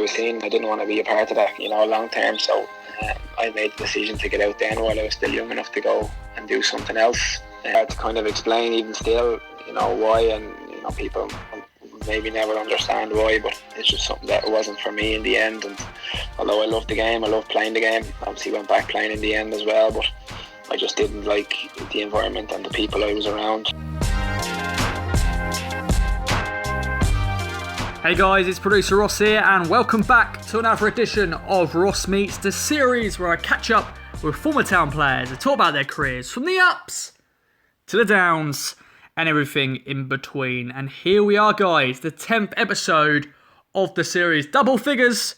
was seeing I didn't want to be a part of that, long term. So I made the decision to get out then while I was still young enough to go and do something else. To kind of explain even still, why, and people maybe never understand why, but it's just something that wasn't for me in the end. And although I loved the game, I loved playing the game, obviously went back playing in the end as well, but I just didn't like the environment and the people I was around. Hey guys, it's producer Ross here, and welcome back to another edition of Ross Meets, the series where I catch up with former Town players and talk about their careers from the ups to the downs and everything in between. And here we are, guys, the 10th episode of the series. Double figures.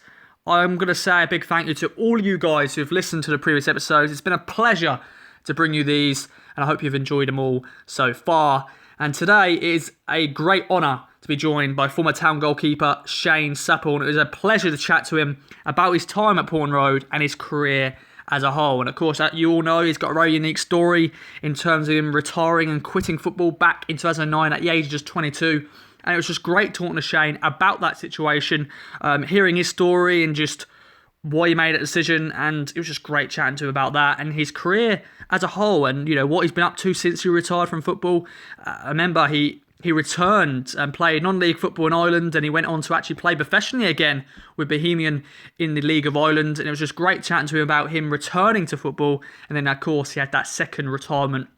I'm going to say a big thank you to all you guys who've listened to the previous episodes. It's been a pleasure to bring you these, and I hope you've enjoyed them all so far. And today is a great honour to be joined by former Town goalkeeper Shane Supple, and it was a pleasure to chat to him about his time at Porn Road and his career as a whole. And of course, you all know he's got a very unique story in terms of him retiring and quitting football back in 2009 at the age of just 22. And it was just great talking to Shane about that situation, hearing his story and just why he made that decision. And it was just great chatting to him about that and his career as a whole, and what he's been up to since he retired from football. I remember he returned and played non-league football in Ireland, and he went on to actually play professionally again with Bohemian in the League of Ireland. And it was just great chatting to him about him returning to football. And then, of course, he had that second retirement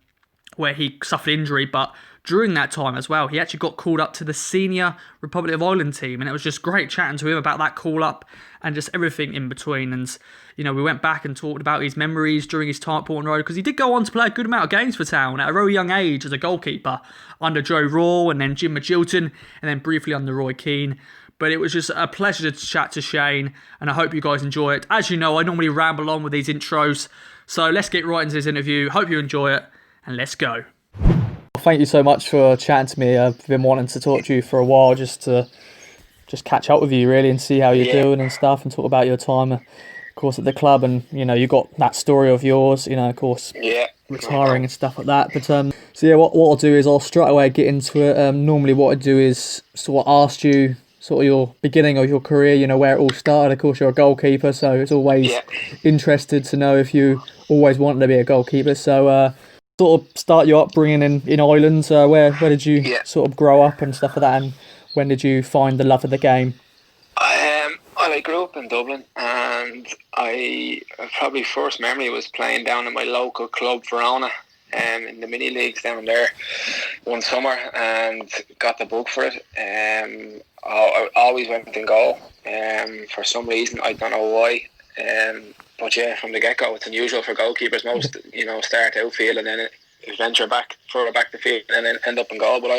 where he suffered injury. But during that time as well, he actually got called up to the senior Republic of Ireland team. And it was just great chatting to him about that call-up and just everything in between. And, we went back and talked about his memories during his time at Portland Road, because he did go on to play a good amount of games for Town at a very young age as a goalkeeper under Joe Raw and then Jim Magilton and then briefly under Roy Keane. But it was just a pleasure to chat to Shane, and I hope you guys enjoy it. As you know, I normally ramble on with these intros, so let's get right into this interview. Hope you enjoy it, and let's go. Thank you so much for chatting to me. I've been wanting to talk to you for a while, just to catch up with you really and see how you're doing and stuff, and talk about your time, of course, at the club. And you got that story of yours, of course, retiring and stuff like that. But what I'll do is I'll straight away get into it. Normally what I do is sort of ask you sort of your beginning of your career, where it all started. Of course, you're a goalkeeper, so it's always interested to know if you always wanted to be a goalkeeper. So sort of start your upbringing in Ireland. Where did you sort of grow up and stuff like that, and when did you find the love of the game? I grew up in Dublin, and I probably first memory was playing down in my local club, Verona, in the mini leagues down there one summer, and got the bug for it. I always went in goal. For some reason, I don't know why. But from the get-go, it's unusual for goalkeepers. Most, start outfield and then venture back, further back the field, and then end up in goal. But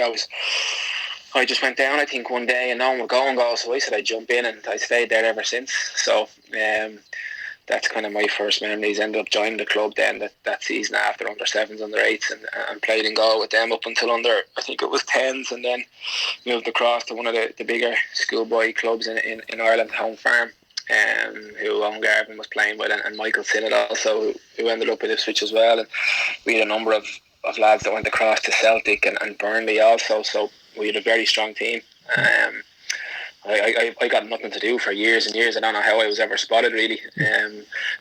I just went down, I think, one day, and no one would go in goal, so I said I'd jump in, and I stayed there ever since. So that's kind of my first memories. Ended up joining the club then that season after under 7s, under 8s, and played in goal with them up until under, I think it was 10s, and then moved across to one of the bigger schoolboy clubs in Ireland, Home Farm, who Owen Garvin was playing with, and Michael Sinnott also, who ended up at Ipswich as well. And we had a number of lads that went across to Celtic and Burnley also, so we had a very strong team. I got nothing to do for years and years. I don't know how I was ever spotted, really.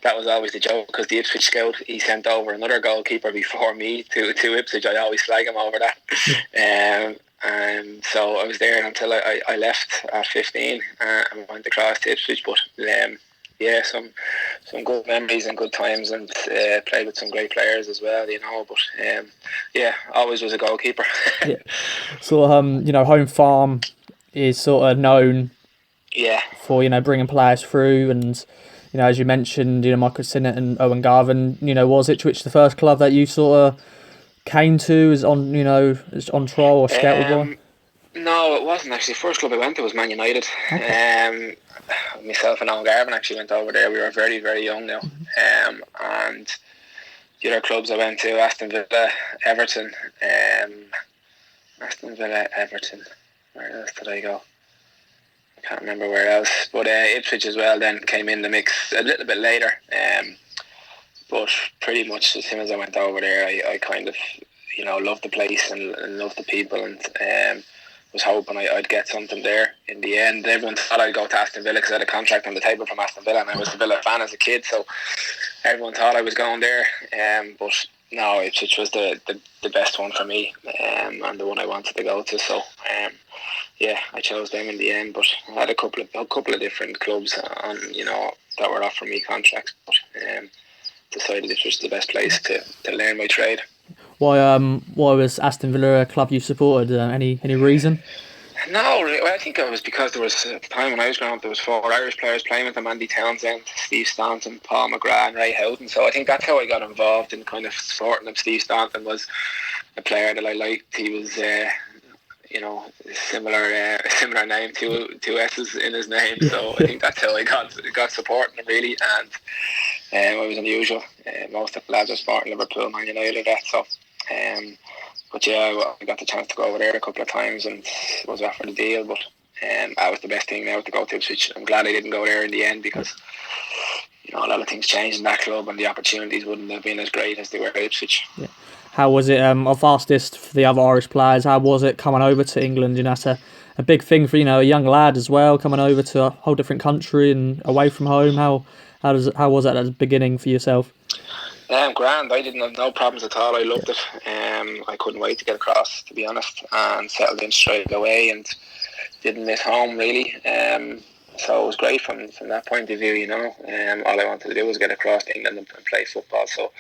That was always the joke, because the Ipswich scout, he sent over another goalkeeper before me to Ipswich. I always flag him over that. And so I was there until I left at 15 and went across to Ipswich. But some good memories and good times, and played with some great players as well, But always was a goalkeeper. So Home Farm is sort of known for bringing players through, and as you mentioned, Michael Sinnott and Owen Garvin. Was Ipswich the first club that you sort of came to as on trial or scouted by? No, it wasn't actually. The first club I went to was Man United. Okay. Myself and Owen Garvin actually went over there. We were very, very young now. And the other clubs I went to, Aston Villa, Everton. Where else did I go? I can't remember where else. But Ipswich as well then came in the mix a little bit later. But pretty much as soon as I went over there, I kind of, loved the place and loved the people, and was hoping I'd get something there. In the end, everyone thought I'd go to Aston Villa because I had a contract on the table from Aston Villa, and I was a Villa fan as a kid, so everyone thought I was going there. But no, Ipswich was the best one for me, and the one I wanted to go to. So yeah, I chose them in the end. But I had a couple of different clubs on, that were offering me contracts, but decided it was the best place to learn my trade. Why was Aston Villa a club you supported? Any reason? No, I think it was because there was at the time when I was growing up, there was 4 Irish players playing with them: Andy Townsend, Steve Staunton, Paul McGrath and Ray Houghton. So I think that's how I got involved in kind of supporting them. Steve Staunton was a player that I liked. He was similar name, two S's in his name. So I think that's how I got supporting him, really. And I was unusual. Most of the lads are supporting Liverpool, Man United, so but yeah, I got the chance to go over there a couple of times and was offered a deal, but that was the best thing now, to go to Ipswich. I'm glad I didn't go there in the end, because a lot of things changed in that club and the opportunities wouldn't have been as great as they were at Ipswich. Yeah. How was it? I've asked this for the other Irish players. How was it coming over to England? That's a big thing for a young lad as well, coming over to a whole different country and away from home. How was that at the beginning for yourself? Grand. I didn't have no problems at all. I loved it. I couldn't wait to get across, to be honest, and settled in straight away and didn't miss home, really. So it was great from that point of view. All I wanted to do was get across to England and play football. So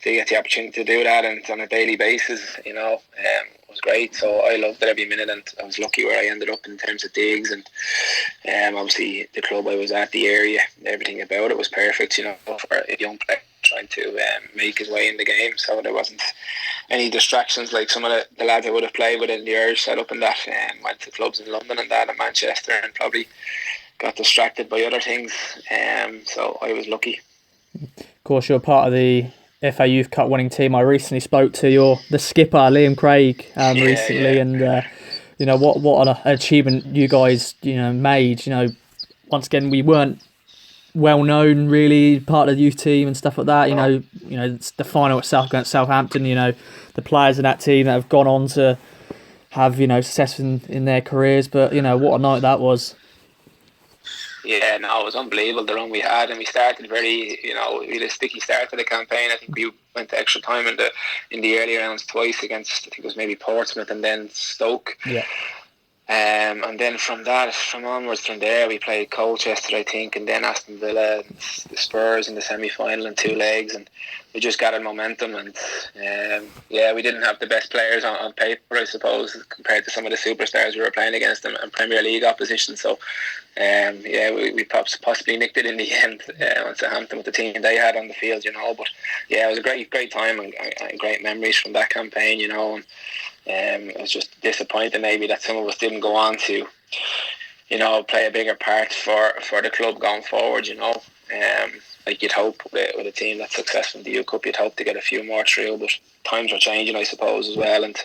to get the opportunity to do that and on a daily basis, was great. So I loved it every minute, and I was lucky where I ended up in terms of digs, and obviously the club I was at, the area, everything about it was perfect. For a young player trying to make his way in the game. So there wasn't any distractions like some of the lads I would have played with in the Irish setup and that. Went to clubs in London and that, and Manchester, and probably got distracted by other things. So I was lucky. Of course, you're part of the FA Youth Cup winning team. I recently spoke to the skipper, Liam Craig, recently, and what an achievement you guys made. Once again, we weren't well known, really, part of the youth team and stuff like that. It's the final at Southampton. The players in that team that have gone on to have success in their careers. But what a night that was. Yeah, no, it was unbelievable, the run we had, and we started very, we had a sticky start to the campaign. I think we went to extra time in the early rounds twice against, I think it was maybe Portsmouth and then Stoke. Yeah. And then from there we played Colchester, I think, and then Aston Villa, and the Spurs in the semi-final in 2 legs, and we just gathered momentum. And we didn't have the best players on paper, I suppose, compared to some of the superstars we were playing against them and Premier League opposition. So we possibly nicked it in the end on Southampton with the team they had on the field, But yeah, it was a great time and great memories from that campaign, And it was just disappointing maybe that some of us didn't go on to, play a bigger part for the club going forward, Like you'd hope with a team that's successful in the Youth Cup, you'd hope to get a few more through, but times are changing, I suppose, as well, and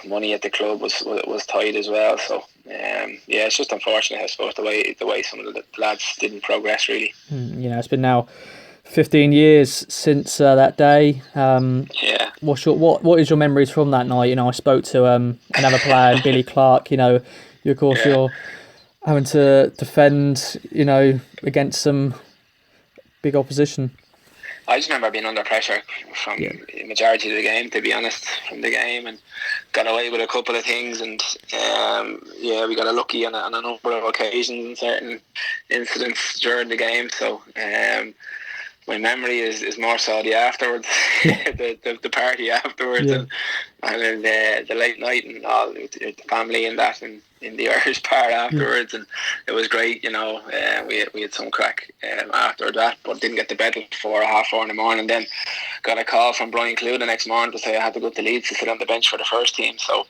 money at the club was tight as well. So it's just unfortunate, I suppose, the way some of the lads didn't progress, really. It's been now 15 years since that day. What is your memories from that night? I spoke to another player, Billy Clark. You're having to defend, against some big opposition. I just remember being under pressure from the majority of the game, to be honest, from the game, and got away with a couple of things, and we got lucky on a number of occasions in certain incidents during the game. So my memory is more so the afterwards, the party afterwards, and then the late night and all, the family and that, and in the Irish part afterwards, and it was great. We had some crack after that, but didn't get to bed till 4:30 in the morning. Then got a call from Brian Clew the next morning to say I had to go to Leeds to sit on the bench for the first team. So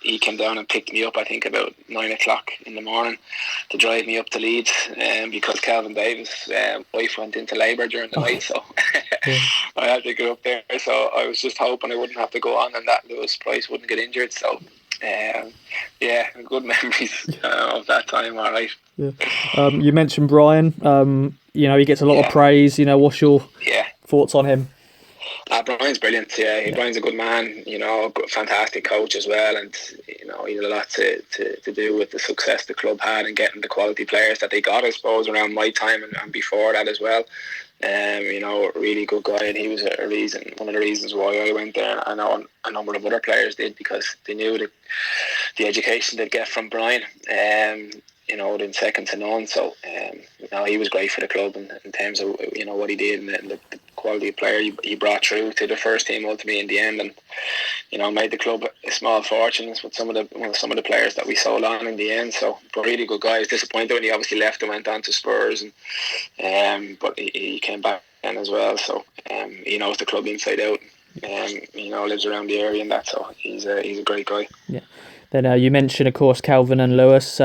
he came down and picked me up, I think about 9:00 in the morning, to drive me up to Leeds, because Calvin Davis' wife went into labour during the night, so I had to go up there. So I was just hoping I wouldn't have to go on and that Lewis Price wouldn't get injured. So good memories of that time. All right. You mentioned Brian. He gets a lot of praise. What's your thoughts on him? Brian's brilliant. Yeah, Brian's a good man. Fantastic coach as well, and he had a lot to do with the success the club had and getting the quality players that they got. I suppose around my time and before that as well. Really good guy, and he was one of the reasons why I went there. I know a number of other players did, because they knew the education they'd get from Brian. Then second to none. So he was great for the club in terms of what he did, and the quality of player he brought through to the first team ultimately in the end, and made the club a small fortune with some of the players that we sold on in the end. So, but really good guy. I was disappointed when he obviously left and went on to Spurs, but he came back then as well. So he knows the club inside out. Lives around the area and that. So he's a great guy. Yeah. Then you mentioned, of course, Calvin and Lewis.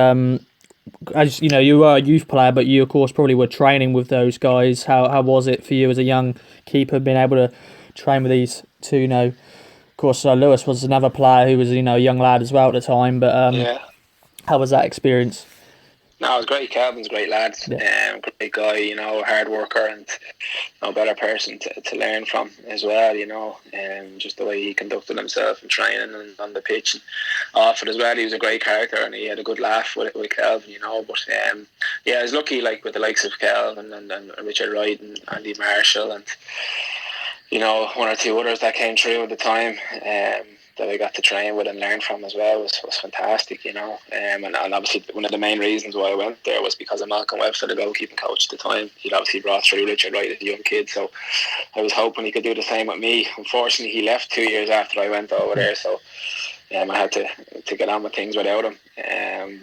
As you know, you were a youth player, but you, of course, probably were training with those guys. How was it for you as a young keeper, being able to train with these two? Of course, Lewis was another player who was, a young lad as well at the time. But how was that experience? No, it was great. Calvin's a great lad. Yeah. Great guy, hard worker, and no better person to learn from as well, just the way he conducted himself in training and on the pitch and off it as well. He was a great character, and he had a good laugh with Calvin, but I was lucky, like with the likes of Calvin and Richard Wright and Andy Marshall and one or two others that came through at the time that I got to train with and learn from as well was fantastic, and obviously one of the main reasons why I went there was because of Malcolm Webster, the goalkeeping coach at the time. He'd obviously brought through Richard Wright as a young kid, so I was hoping he could do the same with me. Unfortunately, he left 2 years after I went over there, so I had to get on with things without him.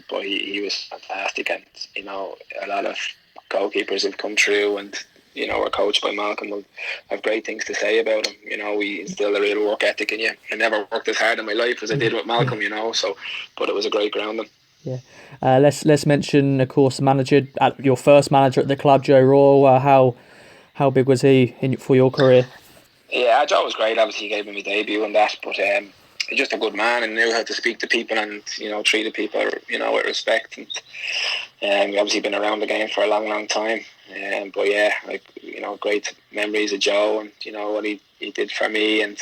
But he was fantastic, and a lot of goalkeepers have come through and were coached by Malcolm will have great things to say about him. We instilled a real work ethic in you. I never worked as hard in my life as I did with Malcolm, but it was a great grounding. Yeah. Let's mention, of course, the manager, your first manager at the club, Joe Raw. How big was he for your career? Yeah, Joe was great. Obviously, he gave me my debut and that, but he's just a good man and knew how to speak to people and treated people with respect. And we obviously been around the game for a long time. But yeah, great memories of Joe and what he did for me, and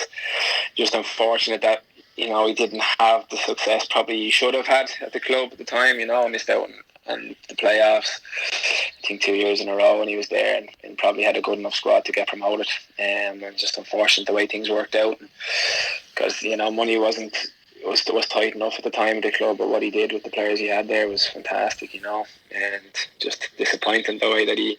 just unfortunate that he didn't have the success probably he should have had at the club at the time. Missed out on the playoffs, I think 2 years in a row when he was there, and probably had a good enough squad to get promoted. And just unfortunate the way things worked out, because money wasn't. It was tight enough at the time of the club, but what he did with the players he had there was fantastic, and just disappointing the way that he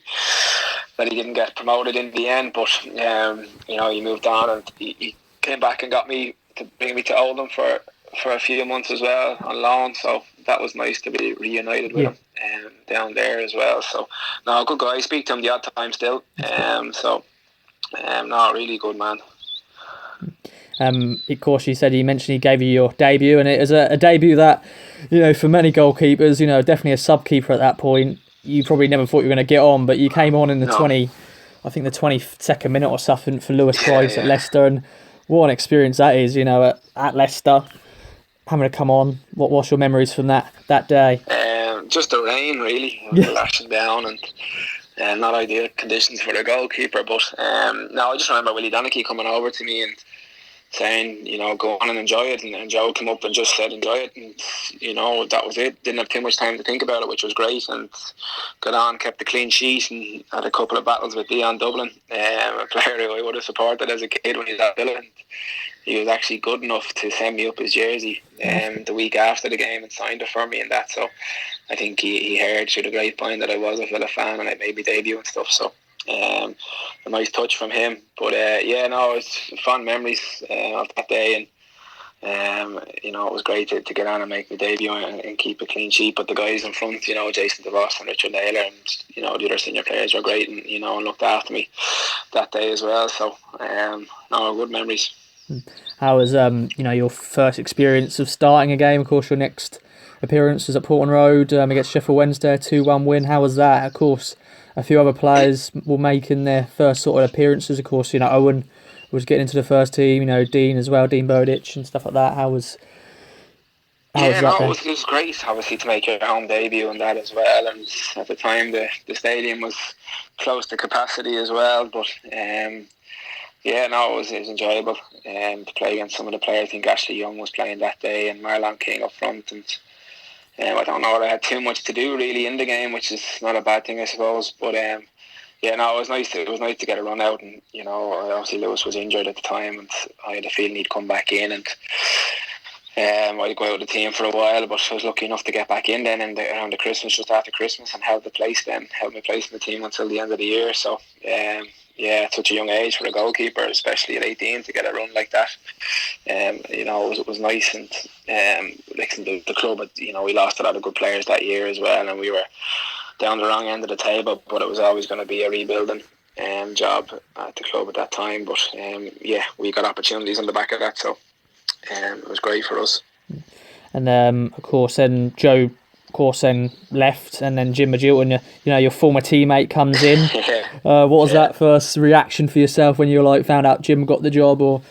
didn't get promoted in the end. But he moved on, and he came back and got me to bring me to Oldham for a few months as well on loan. So that was nice to be reunited with him down there as well. So no, good guy. I speak to him the odd time still. Really good man. Of course, you mentioned he gave you your debut, and it was a debut that, for many goalkeepers, definitely a sub-keeper at that point. You probably never thought you were going to get on, but you came on in the 22nd minute or something for Lewis Price at Leicester, and what an experience that is, at Leicester, having to come on. What's your memories from that day? Just the rain, really, lashing down, and not ideal conditions for the goalkeeper. But I just remember Willie Donachie coming over to me and saying, go on and enjoy it, and Joe came up and just said enjoy it, and that was it. Didn't have too much time to think about it, which was great, and got on, kept the clean sheet, and had a couple of battles with Dion Dublin, a player who I would have supported as a kid when he was at Villa. And he was actually good enough to send me up his jersey the week after the game and signed it for me and that. So I think he heard through the grapevine that I was a Villa fan and I made my debut and stuff. So a nice touch from him. But it's fond memories of that day, and it was great to get on and make my debut and keep a clean sheet. But the guys in front, Jason DeVos and Richard Naylor, and the other senior players were great, and and looked after me that day as well. So good memories. How was your first experience of starting a game? Of course, your next appearance was at Portland Road against Sheffield Wednesday, 2-1 win. How was that? Of course, a few other players were making their first sort of appearances. Of course, Owen was getting into the first team. Dean as well, Dean Bowditch and stuff like that. How was that? It was great, obviously, to make your home debut and that as well. And at the time, the stadium was close to capacity as well. But Yeah, no, it was enjoyable to play against some of the players. I think Ashley Young was playing that day and Marlon King up front, and I don't know that I had too much to do really in the game, which is not a bad thing, I suppose. But yeah, no, it was nice. It was nice to get a run out, and obviously Lewis was injured at the time, and I had a feeling he'd come back in, and I'd go out of the team for a while. But I was lucky enough to get back in then, around the Christmas, just after Christmas, and held my place in the team until the end of the year. So yeah, at such a young age for a goalkeeper, especially at 18, to get a run like that. It was nice, and the club, we lost a lot of good players that year as well, and we were down the wrong end of the table, but it was always going to be a rebuilding job at the club at that time. But yeah, we got opportunities on the back of that, so it was great for us. And of course, then Joe, then left, and then Jim Magilton, your former teammate, comes in. What was that first reaction for yourself when you found out Jim got the job, or?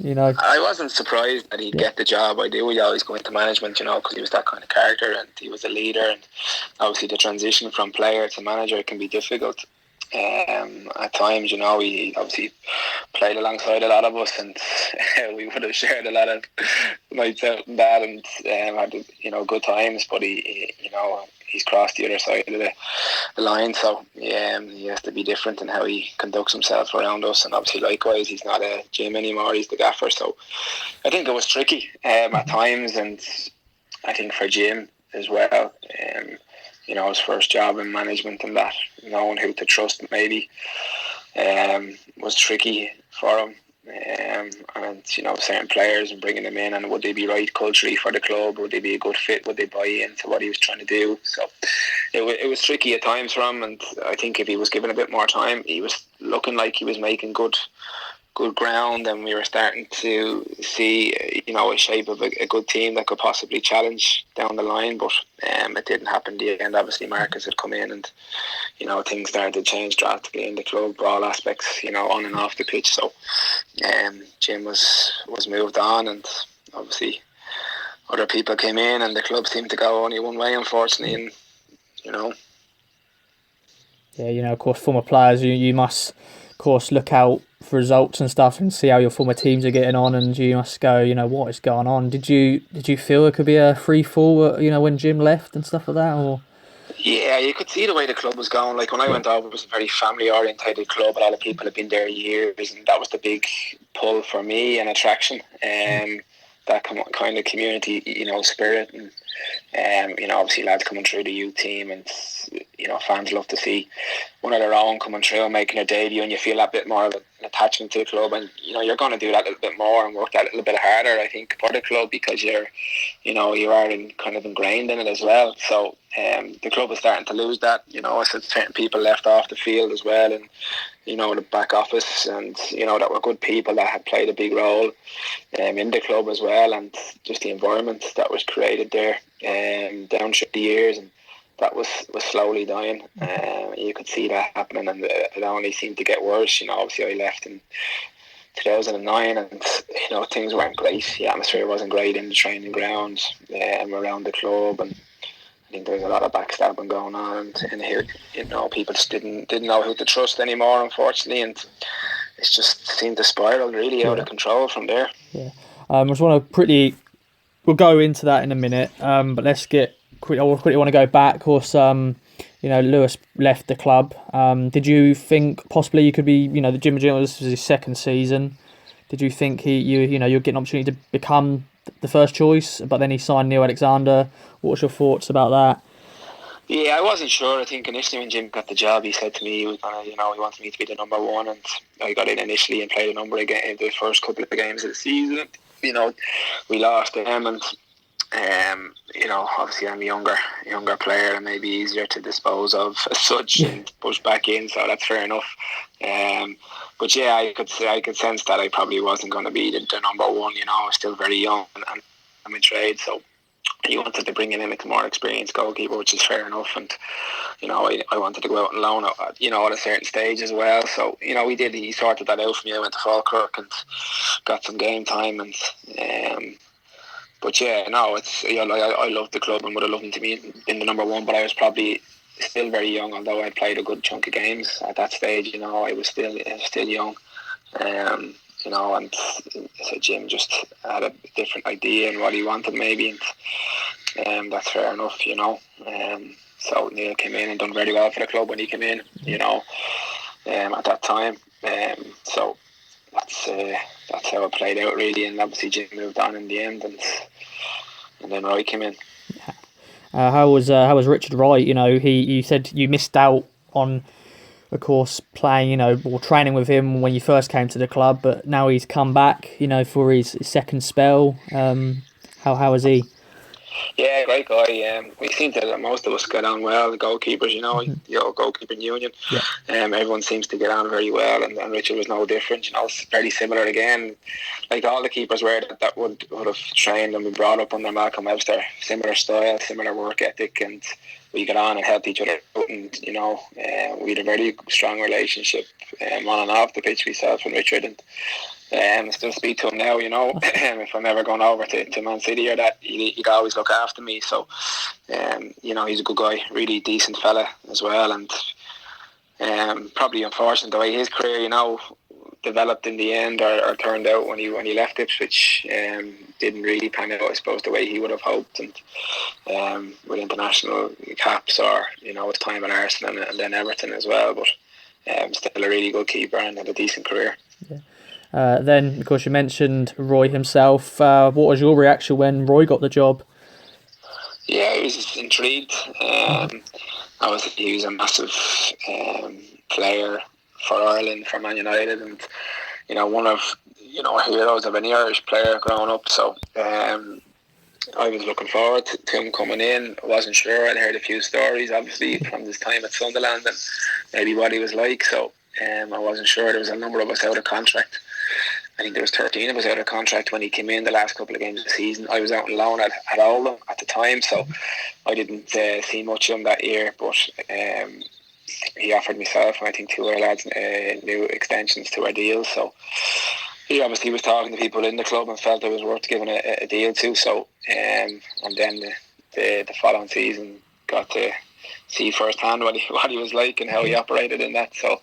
I wasn't surprised that he'd get the job. I do. He always go into management, because he was that kind of character and he was a leader. And obviously, the transition from player to manager can be difficult at times. He obviously played alongside a lot of us, and we would have shared a lot of nights out and that, and had good times. But he's crossed the other side of the line, so he has to be different in how he conducts himself around us. And obviously, likewise, he's not a Jim anymore; he's the gaffer. So I think it was tricky at times, and I think for Jim as well, his first job in management and that, knowing who to trust maybe was tricky for him. And certain players and bringing them in, and would they be right culturally for the club? Would they be a good fit? Would they buy into what he was trying to do? So it was tricky at times for him, and I think if he was given a bit more time, he was looking like he was making good ground, and we were starting to see a shape of a good team that could possibly challenge down the line. But it didn't happen in the end. Obviously, Marcus had come in, and things started to change drastically in the club, all aspects, on and off the pitch. So Jim was moved on, and obviously other people came in, and the club seemed to go only one way, unfortunately. And yeah, of course, former players, you must, of course, look out for results and stuff and see how your former teams are getting on, and you must go, what is going on? Did you feel it could be a free fall, when Jim left and stuff like that, or? Yeah, you could see the way the club was going. Like when I went over, it was a very family-orientated club. A lot of people had been there years, and that was the big pull for me and attraction. That kind of community, spirit, and obviously lads coming through the youth team, and fans love to see one of their own coming through and making a debut, and you feel that bit more of an attachment to the club, and you're going to do that a little bit more and work that a little bit harder, I think, for the club, because you are kind of ingrained in it as well. So the club is starting to lose that. I said certain people left off the field as well, and the back office, and that were good people that had played a big role in the club as well, and just the environment that was created there down through the years, and that was slowly dying. You could see that happening, and it only seemed to get worse. Obviously I left in 2009, and things weren't great. The atmosphere wasn't great in the training grounds around the club, and I think there's a lot of backstabbing going on, and here, people just didn't know who to trust anymore, unfortunately, and it's just seemed to spiral really out of control from there. Yeah, I just want to we'll go into that in a minute, but let's get quick. I quickly want to go back. Of course, Lewis left the club. Did you think possibly you could be, the Jim Magilton, this was his second season? Did you think you're getting an opportunity to become the first choice, but then he signed Neil Alexander? What was your thoughts about that? Yeah, I wasn't sure. I think initially when Jim got the job, he said to me he was gonna, he wanted me to be the number one, and I got in initially and played a number of games, the first couple of games of the season. We lost to him, and obviously I'm a younger player and maybe easier to dispose of as such and push back in, so that's fair enough. But yeah, I could sense that I probably wasn't going to be the number one. I was still very young, and I'm in trade, so he wanted to bring in a more experienced goalkeeper, which is fair enough. And I wanted to go out on loan at a certain stage as well. So we did. He sorted that out for me. I went to Falkirk and got some game time, and but yeah, no, it's I love the club and would have loved him to be in the number one, but I was probably still very young, although I played a good chunk of games at that stage. I was still young. And so Jim just had a different idea and what he wanted maybe, and that's fair enough. So Neil came in and done very well for the club when he came in. At that time. So that's how it played out really, and obviously Jim moved on in the end, and then Roy came in. How was Richard Wright? You said you missed out on, of course, playing, or training with him when you first came to the club, but now he's come back, for his second spell. How is he? Yeah, great guy. We seem to most of us get on well. The goalkeepers, the old goalkeeping union. Yeah. Everyone seems to get on very well, and Richard was no different. It's very similar again. Like all the keepers were that would have trained and been brought up under Malcolm Webster. Similar style, similar work ethic, and we got on and helped each other out. And we had a very strong relationship on and off the pitch myself and Richard. And I still speak to him now, if I'm ever going over to Man City or that, he'd always look after me. So, he's a good guy, really decent fella as well. And probably unfortunate the way his career, developed in the end or turned out when he left Ipswich. Didn't really pan out, I suppose, the way he would have hoped. And with international caps or, his time at Arsenal and then Everton as well. But still a really good keeper and had a decent career. Yeah. Then, of course, you mentioned Roy himself. What was your reaction when Roy got the job? Yeah, he was intrigued. Obviously, he was a massive player for Ireland, for Man United, and one of heroes of any Irish player growing up. So I was looking forward to him coming in. I wasn't sure. I'd heard a few stories, obviously, from his time at Sunderland and maybe what he was like. So I wasn't sure. There was a number of us out of contract. I think there was 13 of us out of contract when he came in the last couple of games of the season. I was out on loan at Oldham at the time, so I didn't see much of him that year. But he offered myself and I think two other lads new extensions to our deals. So he obviously was talking to people in the club and felt it was worth giving a deal to. So and then the following season got to see firsthand what he was like and how he operated in that. So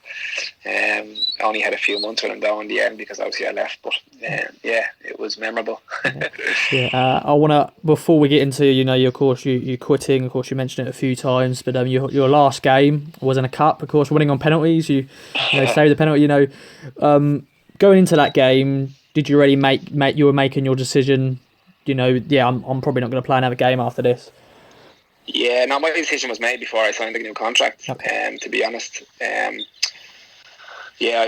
I only had a few months with him down in the end because obviously I left, but it was memorable. I want to, before we get into of course you quitting, of course you mentioned it a few times, but your last game was in a cup, of course, winning on penalties. You saved the penalty. Going into that game, did you already make you were making your decision? I'm probably not going to play another game after this. Yeah, no, my decision was made before I signed the new contract. Okay. To be honest, I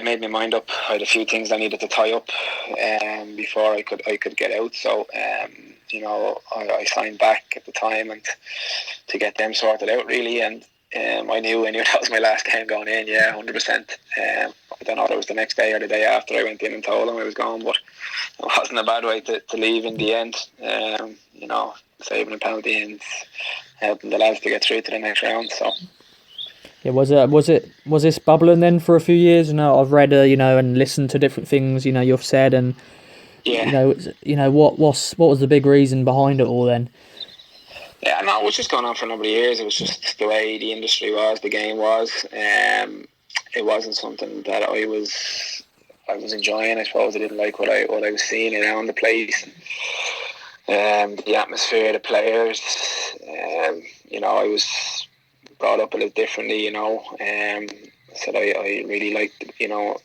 made my mind up. I had a few things I needed to tie up before I could get out. So I signed back at the time and to get them sorted out really. And I knew that was my last game going in. Yeah, 100%. I don't know if it was the next day or the day after I went in and told them I was gone, but it wasn't a bad way to leave in the end. Saving a penalty and helping the lads to get through to the next round. So yeah, was this bubbling then for a few years? I've read and listened to different things you've said, and what was the big reason behind it all then? Yeah, no, it was just going on for a number of years. It was just the way the industry was, the game was. It wasn't something that I was enjoying. I suppose I didn't like what I was seeing around the place. The atmosphere, the players. I was brought up a little differently. Said I really liked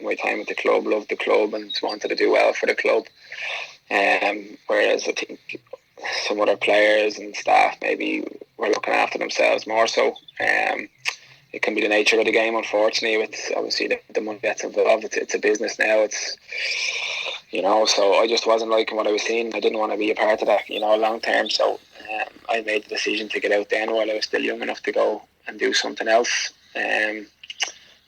my time at the club, loved the club, and wanted to do well for the club. Whereas I think some other players and staff maybe were looking after themselves more so. It can be the nature of the game, unfortunately. With obviously the money that's involved, it's a business now. It's so I just wasn't liking what I was seeing. I didn't want to be a part of that, long term. So I made the decision to get out then while I was still young enough to go and do something else.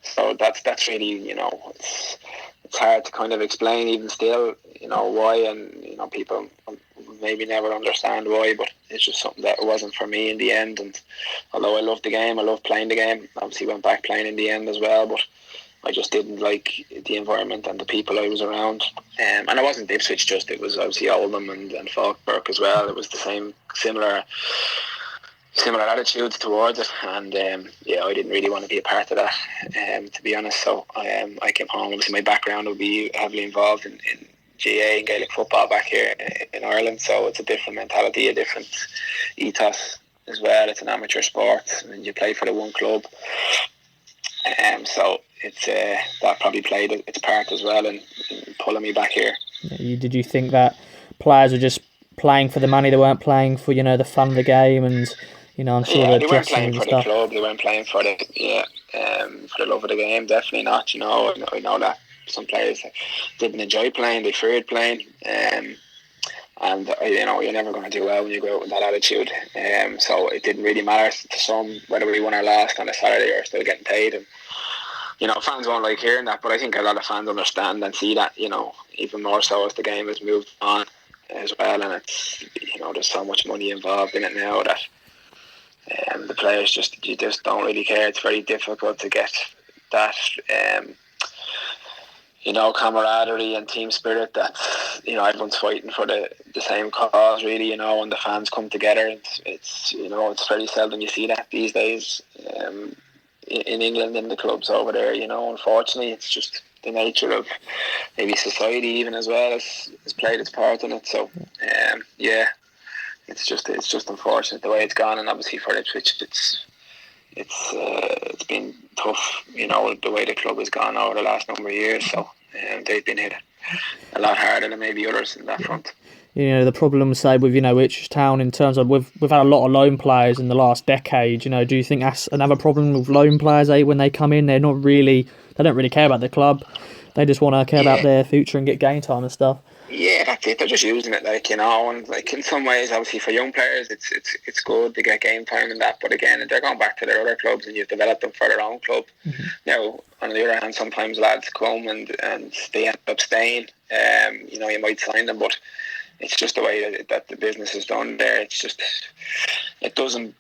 So that's really, it's hard to kind of explain even still, why, and people maybe never understand why, but it's just something that wasn't for me in the end. And although I loved the game, I loved playing the game, obviously went back playing in the end as well, but I just didn't like the environment and the people I was around. And I wasn't Ipswich just, it was obviously Oldham and Falkirk as well. It was the similar similar attitudes towards it, and I didn't really want to be a part of that, to be honest. So I came home. Obviously, my background would be heavily involved in GA and Gaelic football back here in Ireland, so it's a different mentality, a different ethos as well. It's an amateur sport, and you play for the one club, so it's that probably played its part as well in pulling me back here. Did you think that players were just playing for the money? They weren't playing for the fun of the game, and I'm sure they weren't playing for the club. They weren't playing for the for the love of the game. Definitely not. I know that some players didn't enjoy playing. They feared playing. And you're never going to do well when you go out with that attitude. So it didn't really matter to some whether we won or lost on a Saturday or still getting paid. And fans won't like hearing that, but I think a lot of fans understand and see that. Even more so as the game has moved on as well, and it's there's so much money involved in it now that the players just don't really care. It's very difficult to get that camaraderie and team spirit that everyone's fighting for the same cause, really, and the fans come together. It's very seldom you see that these days in England, in the clubs over there. Unfortunately, it's just the nature of maybe society even as well has played its part in it. So it's just unfortunate the way it's gone, and obviously for Ipswich it's been tough, the way the club has gone over the last number of years. So they've been hit a lot harder than maybe others in that front. The problem, say, with Ipswich Town in terms of we've had a lot of loan players in the last decade. Do you think that's another problem with loan players? When they come in, they don't really care about the club. They just want to care about their future and get game time and stuff. Yeah, that's it. They're just using it, and in some ways, obviously for young players, it's good to get game time and that. But again, they're going back to their other clubs, and you've developed them for their own club. Mm-hmm. Now, on the other hand, sometimes lads come and they end up staying. You might sign them, but it's just the way that the business is done there. It's just it doesn't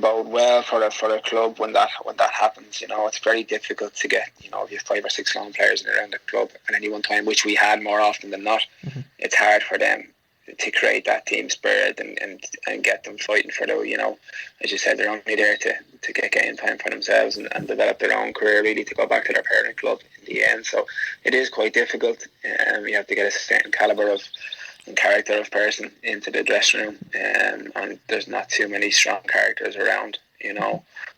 bode well for a club when that happens. It's very difficult to get if you have 5 or 6 loan players around the club at any one time, which we had more often than not. Mm-hmm. It's hard for them to create that team spirit and get them fighting for the as you said, they're only there to get game time for themselves and develop their own career, really, to go back to their parent club in the end. So it is quite difficult. You have to get a certain calibre of and character of person into the dressing room, and there's not too many strong characters around,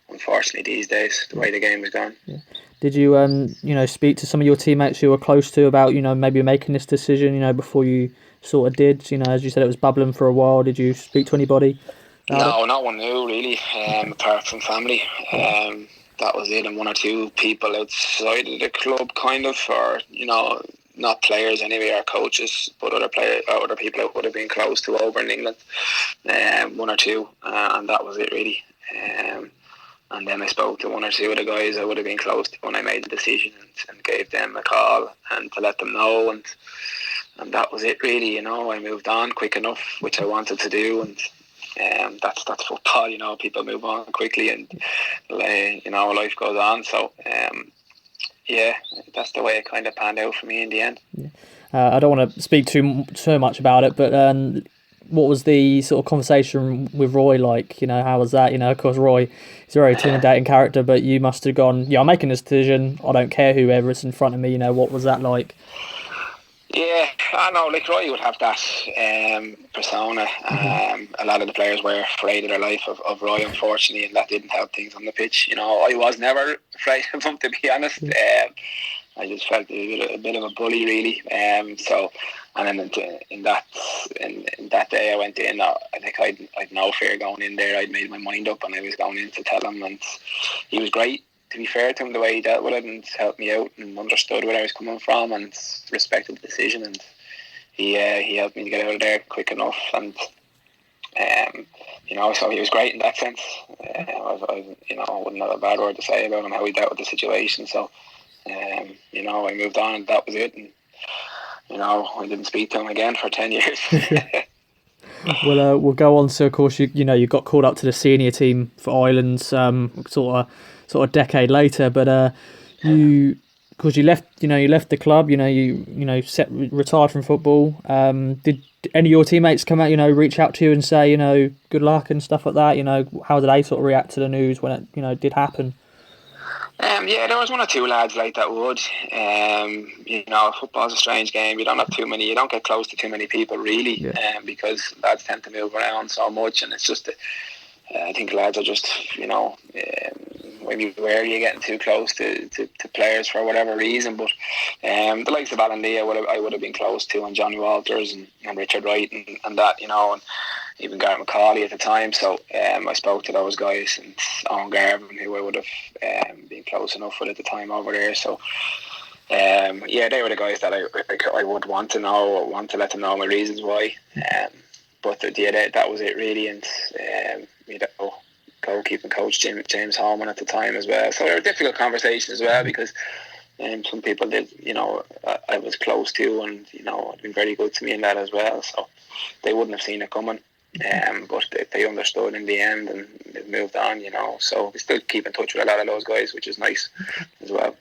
unfortunately these days, the way the game is gone. Yeah. Did you speak to some of your teammates who were close to about maybe making this decision before you sort of did? As you said, it was bubbling for a while. Did you speak to anybody? No, not one knew really, apart from family. That was it, and 1 or 2 people outside of the club, kind of, or not players anyway, or coaches, but other people that would have been close to over in England, 1 or 2, and that was it really. And then I spoke to 1 or 2 of the guys I would have been close to when I made the decision, and gave them a call and to let them know, and that was it really. I moved on quick enough, which I wanted to do, and that's football. People move on quickly, and life goes on. So that's the way it kind of panned out for me in the end. Yeah. I don't want to speak too much about it, but what was the sort of conversation with Roy like? How was that? Of course, Roy is a very intimidating character, but you must have gone, I'm making this decision. I don't care whoever is in front of me. What was that like? Yeah, I know, Roy would have that persona. A lot of the players were afraid of their life of Roy, unfortunately, and that didn't help things on the pitch. I was never afraid of him, to be honest. I just felt a bit of a bully, really. So, and then in that day I went in, I think I'd no fear going in there. I'd made my mind up, and I was going in to tell him, and he was great. To be fair to him, the way he dealt with it and helped me out and understood where I was coming from and respected the decision, and he helped me to get out of there quick enough, and so he was great in that sense. I wouldn't have a bad word to say about him, how he dealt with the situation. So I moved on, and that was it, and I didn't speak to him again for 10 years. Well, we'll go on to, of course, you got called up to the senior team for Ireland, sort of decade later, but because you left the club, retired from football. any of your teammates come out, reach out to you and say, good luck and stuff like that? How did they sort of react to the news when it, did happen? Yeah, there was one or two lads like that would. Football's a strange game. You don't have too many. You don't get close to too many people really, because lads tend to move around so much, and it's just. I think lads are just, maybe wary of getting too close to players for whatever reason. But the likes of Alan Lee, I would have been close to, and Johnny Walters and Richard Wright and that, and even Gareth McCauley at the time. So I spoke to those guys, and Owen Garvin, who I would have been close enough with at the time over there. So they were the guys that I would want to know, or want to let them know my reasons why. But that was it really, and goalkeeping coach James Holman at the time as well. So there were difficult conversations as well, because some people did, I was close to, and had been very good to me in that as well. So they wouldn't have seen it coming, but they understood in the end, and they've moved on. So we still keep in touch with a lot of those guys, which is nice as well.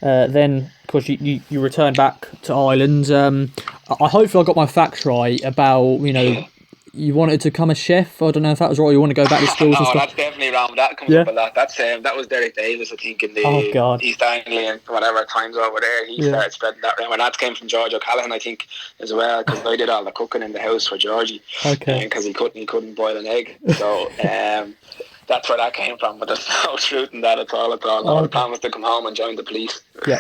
Then, of course, you returned back to Ireland. I hopefully I got my facts right about you wanted to become a chef. I don't know if that was right. You want to go back to schools and stuff. That's definitely wrong. That comes up a lot. That was Derek Davis, I think, in the East Anglian whatever times over there. He started spreading that around. And that came from George O'Callaghan, I think, as well, because I did all the cooking in the house for Georgie. Okay. Because he couldn't boil an egg. So that's where that came from. But there's no truth in that at all. I promised to come home and join the police. Yeah.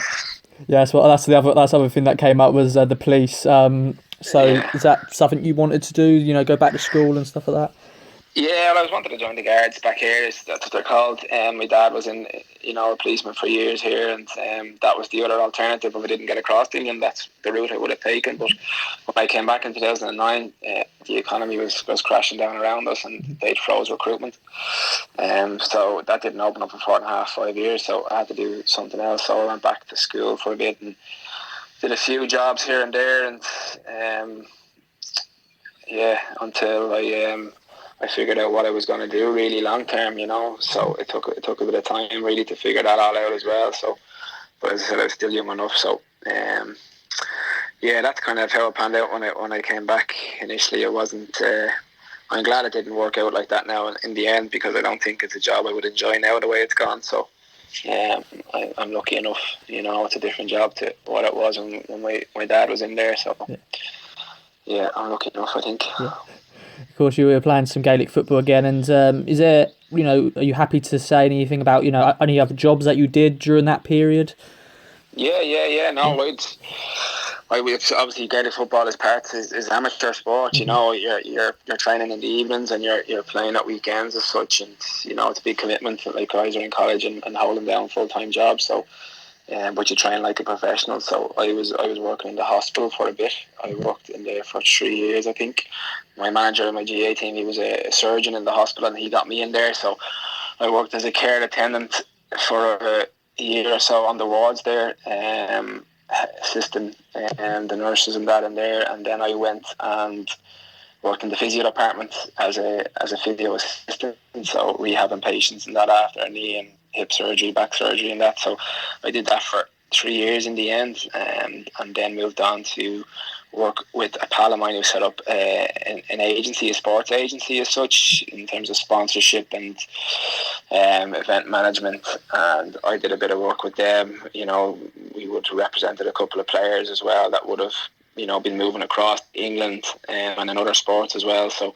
Yeah, so that's the other thing that came up was the police. Is that something you wanted to do? Go back to school and stuff like that? Yeah, well, I was wanted to join the guards back here. That's what they're called. My dad was in, a policeman for years here, and that was the other alternative if I didn't get across to England. That's the route I would have taken. But when I came back in 2009, the economy was crashing down around us, and they'd froze recruitment. So that didn't open up for 4.5-5 years. So I had to do something else. So I went back to school for a bit and did a few jobs here and there, and until I figured out what I was going to do really long term, So it took a bit of time really to figure that all out as well. So, but as I said, I was still young enough. So that's kind of how it panned out when I came back. Initially, it wasn't. I'm glad it didn't work out like that now in the end, because I don't think it's a job I would enjoy now the way it's gone. So I'm lucky enough, it's a different job to what it was when my dad was in there. So I'm lucky enough, I think. Yeah. Of course, you were playing some Gaelic football again, and is there, are you happy to say anything about, any other jobs that you did during that period? Yeah. No, obviously Gaelic football is amateur sport. You're training in the evenings and you're playing at weekends as such, and it's a big commitment. Like guys are in college and holding down full-time jobs, so. But you train like a professional. So I was working in the hospital for a bit. I worked in there for 3 years, I think. My manager in my GA team, he was a surgeon in the hospital, and he got me in there. So I worked as a care attendant for a year or so on the wards there, assisting the nurses and that in there. And then I went and worked in the physio department as a physio assistant, so rehabbing patients and that after a knee and hip surgery, back surgery and that. So I did that for 3 years in the end, and then moved on to work with a pal of mine who set up an agency, a sports agency as such, in terms of sponsorship and event management. And I did a bit of work with them. We would have represented a couple of players as well that would have been moving across England and in other sports as well. So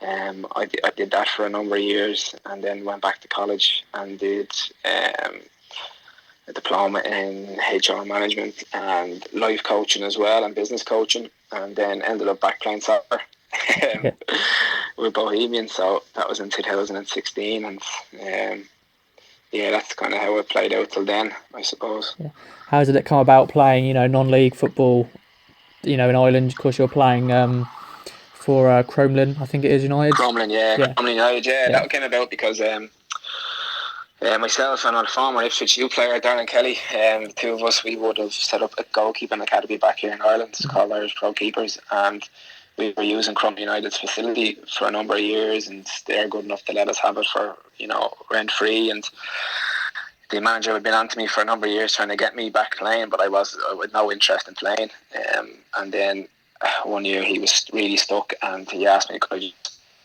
I did that for a number of years, and then went back to college and did a diploma in HR management and life coaching as well, and business coaching, and then ended up back playing soccer with Bohemian. So that was in 2016, and that's kind of how it played out till then, I suppose. Yeah. How did it come about playing, non-league football, in Ireland? Of course, you're playing for Cromlin, I think it is, United. Cromlin, Cromlin United, That came about because myself and our former Ipswich U player, Darren Kelly, the two of us, we would have set up a goalkeeping academy back here in Ireland. It's called Irish Pro Keepers, and we were using Cromlin United's facility for a number of years, and they're good enough to let us have it for, rent free. And the manager had been on to me for a number of years trying to get me back playing, but I had no interest in playing. And then one year he was really stuck, and he asked me could I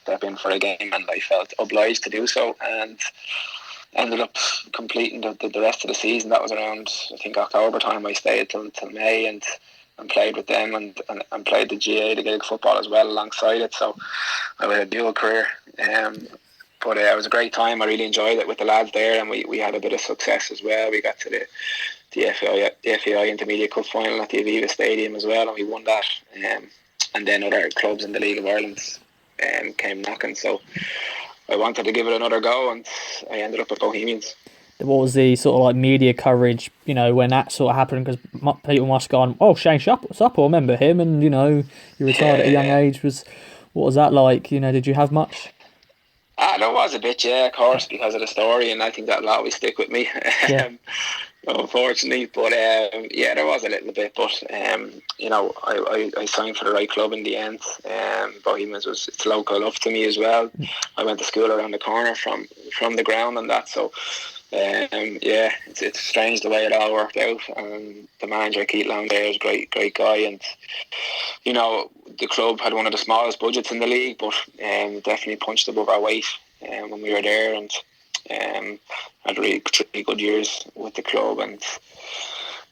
step in for a game, and I felt obliged to do so, and ended up completing the rest of the season. That was around, I think, October time. I stayed till May and played with them and played the GA, the Gaelic football as well alongside it. So I had a dual career. But it was a great time. I really enjoyed it with the lads there, and we had a bit of success as well. We got to the FAI Intermediate Cup final at the Aviva Stadium as well, and we won that. And then other clubs in the League of Ireland came knocking. So I wanted to give it another go, and I ended up at Bohemians. What was the sort of like media coverage, when that sort of happened? Because people must have gone, oh, Shane Supple, remember him? And, you retired at a young age. What was that like? Did you have much? There was a bit, yeah, of course, because of the story, and I think that'll always stick with me. Yeah. Unfortunately, but there was a little bit, but I signed for the right club in the end. Bohemians it's local enough to me as well. I went to school around the corner from the ground and that, so it's strange the way it all worked out. And the manager Keith Long there is a great guy, and the club had one of the smallest budgets in the league, but definitely punched above our weight when we were there, and had really 3 good years with the club, and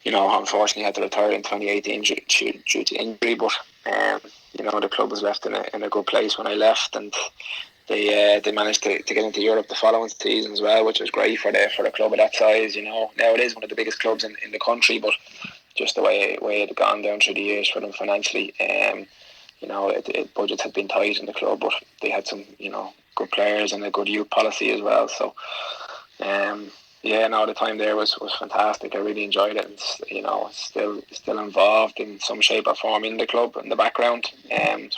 unfortunately had to retire in 2018 due to injury, but the club was left in a good place when I left, and they managed to get into Europe the following season as well, which was great for the club of that size. Now it is one of the biggest clubs in the country, but just the way it had gone down through the years for them financially, budgets had been tight in the club, but they had some good players and a good youth policy as well. So the time there was fantastic. I really enjoyed it, and still involved in some shape or form in the club in the background,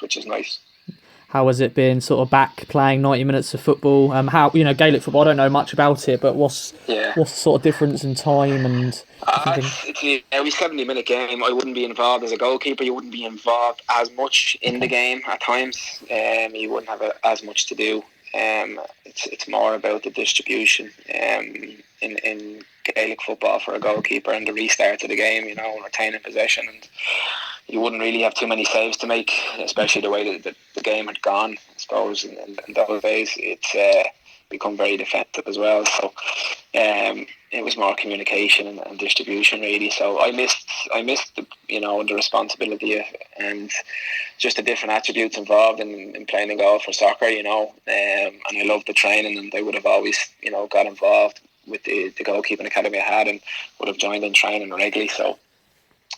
which is nice. How has it been sort of back playing 90 minutes of football? How Gaelic football, I don't know much about it, but what's the sort of difference in time and it's every 70-minute game. I wouldn't be involved as a goalkeeper. You wouldn't be involved as much in the game at times. You wouldn't have as much to do. It's more about the distribution in Gaelic football for a goalkeeper and the restart of the game, retaining possession, and you wouldn't really have too many saves to make, especially the way that the game had gone. I suppose in those days it's become very defensive as well. So it was more communication and distribution really. So I missed the responsibility and just the different attributes involved in playing a goal for soccer. And I loved the training, and I would have always got involved with the goalkeeping academy I had, and would have joined in training regularly. So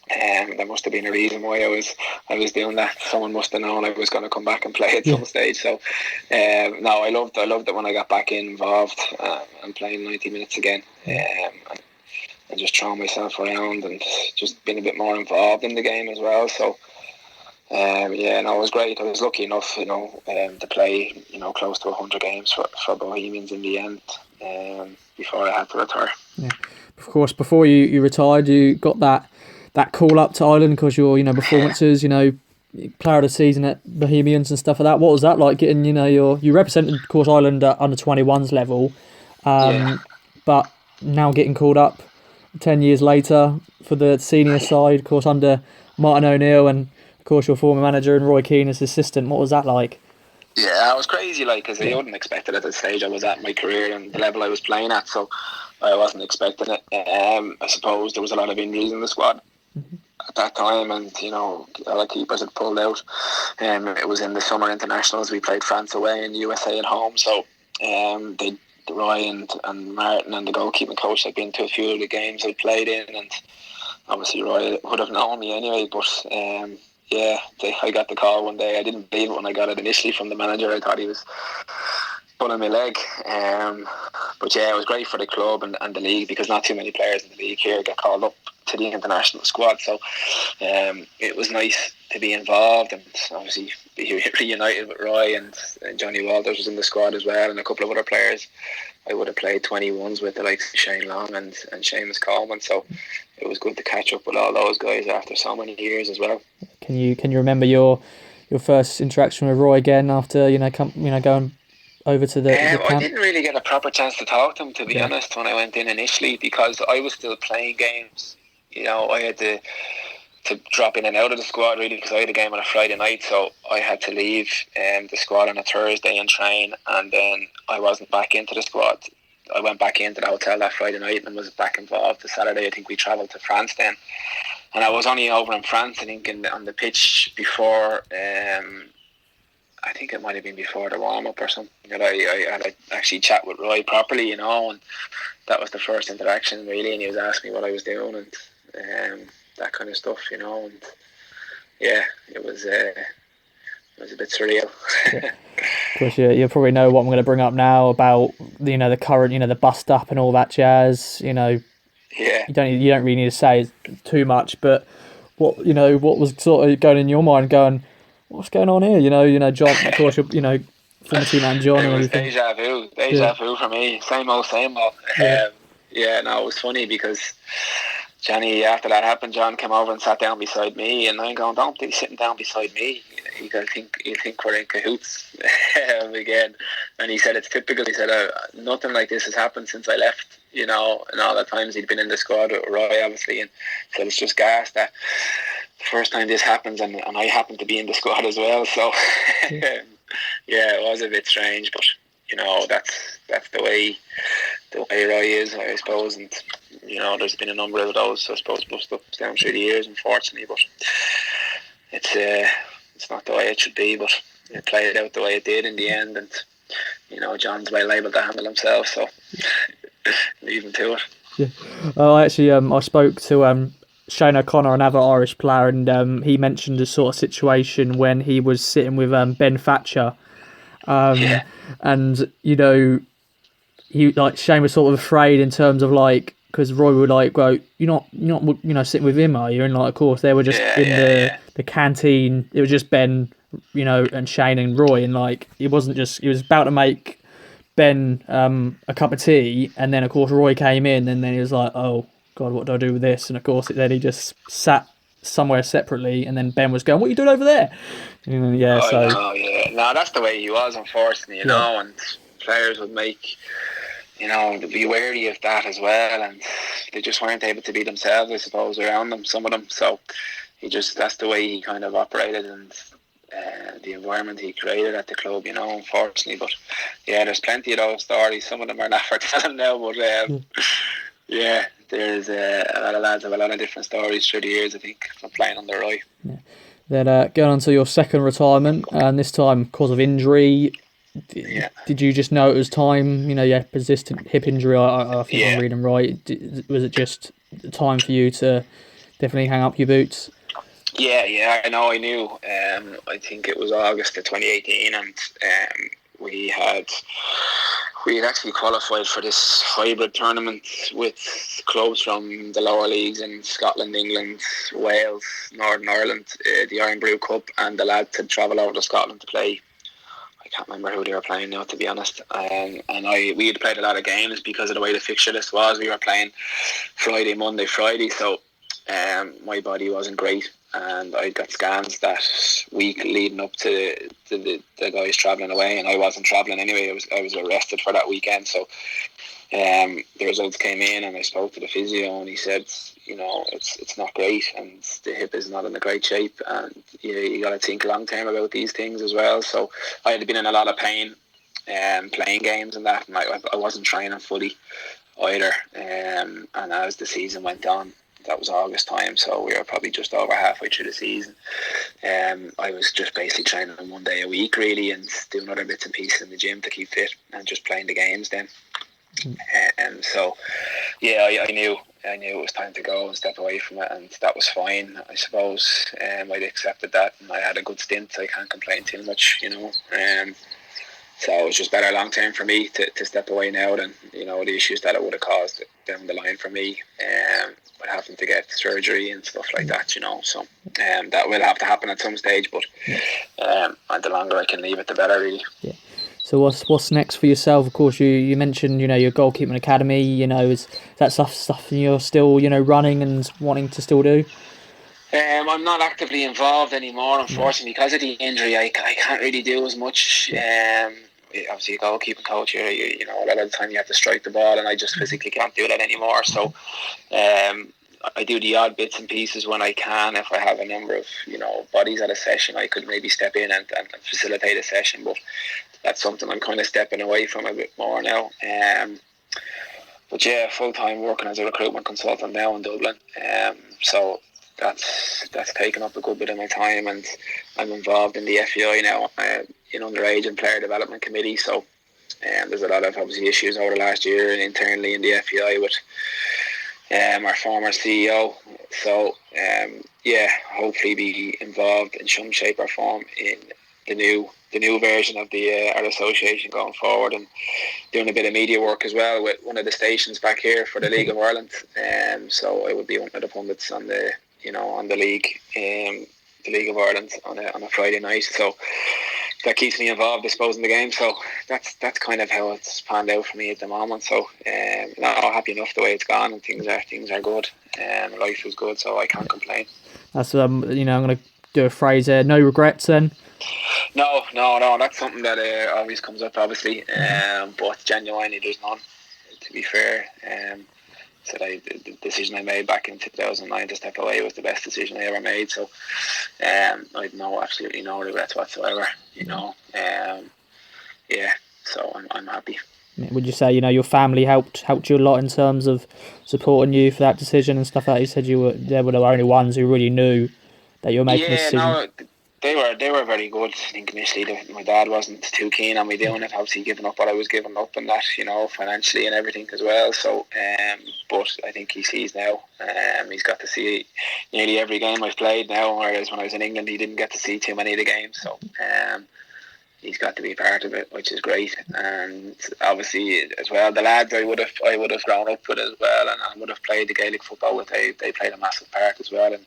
there must have been a reason why I was doing that. Someone must have known I was going to come back and play at some stage. So I loved it when I got back involved and playing 90 minutes again, and just throwing myself around and just being a bit more involved in the game as well. So it was great. I was lucky enough to play close to 100 games for Bohemians in the end, before I had to retire. Of course, before you retired, you got that call up to Ireland because your performances, player of the season at Bohemians and stuff like that. What was that like getting you represented, of course, Ireland at under 21s level, but now getting called up 10 years later for the senior side, of course, under Martin O'Neill and of course your former manager and Roy Keane as assistant. What was that like? Yeah, it was crazy, because I wouldn't expect it at the stage I was at in my career and the level I was playing at, so I wasn't expecting it. I suppose there was a lot of injuries in the squad at that time, and a lot of keepers had pulled out. It was in the summer internationals. We played France away and USA at home, so Roy and Martin and the goalkeeping coach had been to a few of the games I played in, and obviously Roy would have known me anyway, but I got the call one day. I didn't believe it when I got it initially from the manager. I thought he was pulling my leg, but it was great for the club and the league, because not too many players in the league here get called up to the international squad, so it was nice to be involved, and obviously be reunited with Roy, and Johnny Walters was in the squad as well, and a couple of other players I would have played 21s with, the likes of Shane Long and Seamus Coleman, so it was good to catch up with all those guys after so many years as well. Can you remember your first interaction with Roy again after going over to the camp? I didn't really get a proper chance to talk to him, to be honest, when I went in initially, because I was still playing games. I had to to drop in and out of the squad really, because I had a game on a Friday night, so I had to leave the squad on a Thursday and train, and then I wasn't back into the squad. I went back into the hotel that Friday night and was back involved the Saturday. I think we travelled to France then, and I was only over in France, I think, on the pitch before. I think it might have been before the warm up or something, that I had to actually chat with Roy properly, and that was the first interaction really, and he was asking me what I was doing and that kind of stuff, and yeah, it was a bit surreal. Yeah. Of course, you probably know what I'm going to bring up now about the current, the bust up and all that jazz. Yeah. You don't really need to say too much, but what was sort of going in your mind, going, what's going on here? John, of course, former teammate John and everything. Deja vu for me. Same old. Yeah, no, it was funny because Johnny, after that happened, John came over and sat down beside me, and I'm going, don't be sitting down beside me. You think we're in cahoots again. And he said it's typical. He said nothing like this has happened since I left. And all the times he'd been in the squad with Roy, obviously, and said it's just gas that the first time this happens, and I happen to be in the squad as well. So yeah, it was a bit strange, but that's the way Roy is, I suppose, and there's been a number of those, I suppose, bust-ups down through the years, unfortunately, but it's not the way it should be, but it played out the way it did in the end, and John's well able to handle himself, so leave him to it. Yeah. Well, actually, I spoke to Shane O'Connor, another Irish player, and he mentioned a sort of situation when he was sitting with Ben Thatcher, and Shane was sort of afraid in terms of because Roy would go, you're not sitting with him, are you? And of course they were just the canteen. It was just Ben, and Shane and Roy, and he was about to make Ben a cup of tea, and then of course Roy came in, and then he was like, oh God, what do I do with this? And of course then he just sat somewhere separately, and then Ben was going, what are you doing over there? And no, that's the way he was, unfortunately, and players would make be wary of that as well, and they just weren't able to be themselves, I suppose, around them, some of them. So that's the way he kind of operated, and the environment he created at the club, unfortunately. But yeah, there's plenty of those stories. Some of them are not for telling now, but yeah, there's a lot of lads have a lot of different stories through the years, I think, from playing under Roy. Yeah. Then going on to your second retirement, and this time because of injury. Did you just know it was time? Persistent hip injury. I think I'm reading right. Was it just time for you to definitely hang up your boots? Yeah, I know. I knew. I think it was August of 2018, and we had actually qualified for this hybrid tournament with clubs from the lower leagues in Scotland, England, Wales, Northern Ireland, the Iron Brew Cup, and the lads had travel over to Scotland to play. I can't remember who they were playing now, to be honest. And we had played a lot of games because of the way the fixture list was. We were playing Friday, Monday, Friday, so my body wasn't great, and I got scans that week leading up to the guys travelling away, and I wasn't travelling anyway. I was arrested for that weekend, so the results came in, and I spoke to the physio, and he said, it's not great, and the hip is not in a great shape, and you got to think long term about these things as well. So I had been in a lot of pain playing games and that, and I wasn't training fully either, and as the season went on, that was August time, so we were probably just over halfway through the season. I was just basically training 1 day a week really, and doing other bits and pieces in the gym to keep fit, and just playing the games then. So yeah, I knew it was time to go and step away from it, and that was fine, I suppose. I'd accepted that, and I had a good stint. I can't complain too much, so it was just better long term for me to step away now than the issues that it would have caused down the line for me, with having to get surgery and stuff like that, so that will have to happen at some stage, but and the longer I can leave it, the better, really. Yeah. So what's next for yourself? Of course, you mentioned your goalkeeping academy. Is that stuff you're still running and wanting to still do? I'm not actively involved anymore, unfortunately, because of the injury. I can't really do as much. Obviously, a goalkeeping coach here, a lot of the time you have to strike the ball, and I just physically can't do that anymore. So I do the odd bits and pieces when I can. If I have a number of bodies at a session, I could maybe step in and facilitate a session. But that's something I'm kind of stepping away from a bit more now. But yeah, full time working as a recruitment consultant now in Dublin. So that's taken up a good bit of my time, and I'm involved in the FEI now, in underage and player development committee. So there's a lot of obviously issues over the last year and internally in the FEI with our former CEO. So hopefully be involved in some shape or form in the new version of the our association going forward, and doing a bit of media work as well with one of the stations back here for the League of Ireland. So I would be one of the pundits on the league, the League of Ireland on a Friday night. So that keeps me involved, I suppose, in the game. So that's kind of how it's panned out for me at the moment. So I'm happy enough the way it's gone, and things are good. Life is good, so I can't complain. That's I'm going to do a phrase there. No regrets then. No. That's something that always comes up, obviously. But genuinely, there's none. To be fair, so the decision I made back in 2009 to step away was the best decision I ever made. So I'd absolutely no regrets whatsoever. So I'm happy. Would you say your family helped you a lot in terms of supporting you for that decision and stuff like that? You said they were the only ones who really knew that you were making a decision. No, they were very good. I think initially my dad wasn't too keen on me doing it, obviously giving up what I was giving up and that, financially and everything as well. So but I think he sees now. He's got to see nearly every game I've played now, whereas when I was in England he didn't get to see too many of the games. So he's got to be part of it, which is great. And obviously as well, the lads I would have grown up with as well, and I would have played the Gaelic football with. They played a massive part as well, and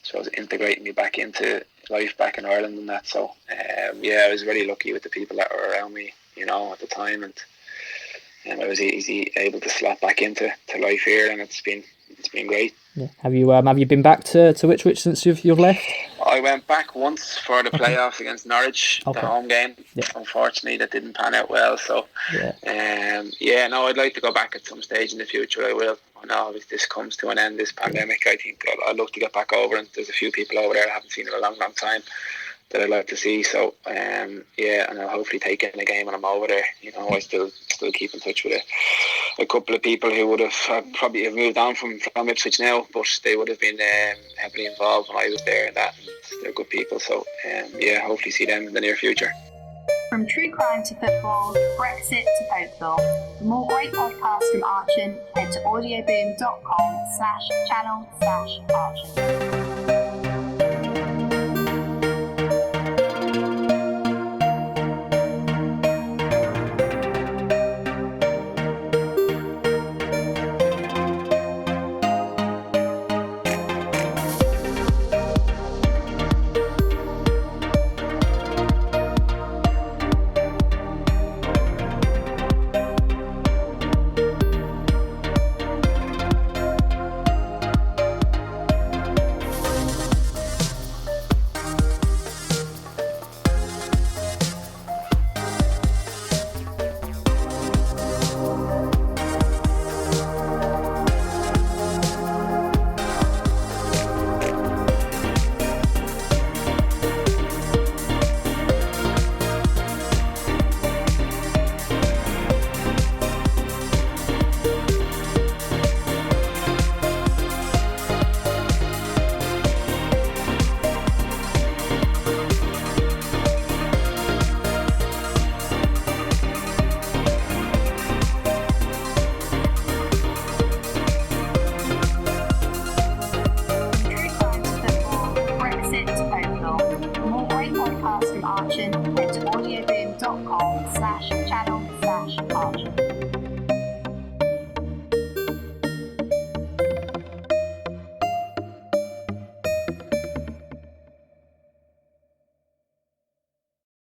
so I was integrating me back into life back in Ireland and that. So I was really lucky with the people that were around me, at the time, and I was easy able to slot back into life here, and it's been great. Yeah. Have you been back to Ipswich since you've left? I went back once for the playoffs against Norwich, the home game. Yeah. Unfortunately, that didn't pan out well. So, I'd like to go back at some stage in the future. I will. I know if this comes to an end, this pandemic, I think I'd love to get back over. And there's a few people over there I haven't seen in a long, long time that I'd like to see. So, and I'll hopefully take in a game when I'm over there. I still keep in touch with a couple of people who would have probably have moved on from Ipswich now, but they would have been heavily involved when I was there and that. And they're good people. So, hopefully see them in the near future. From true crime to football, Brexit to folklore. For more great podcasts from Archon, head to audioboom.com/channel/Archon.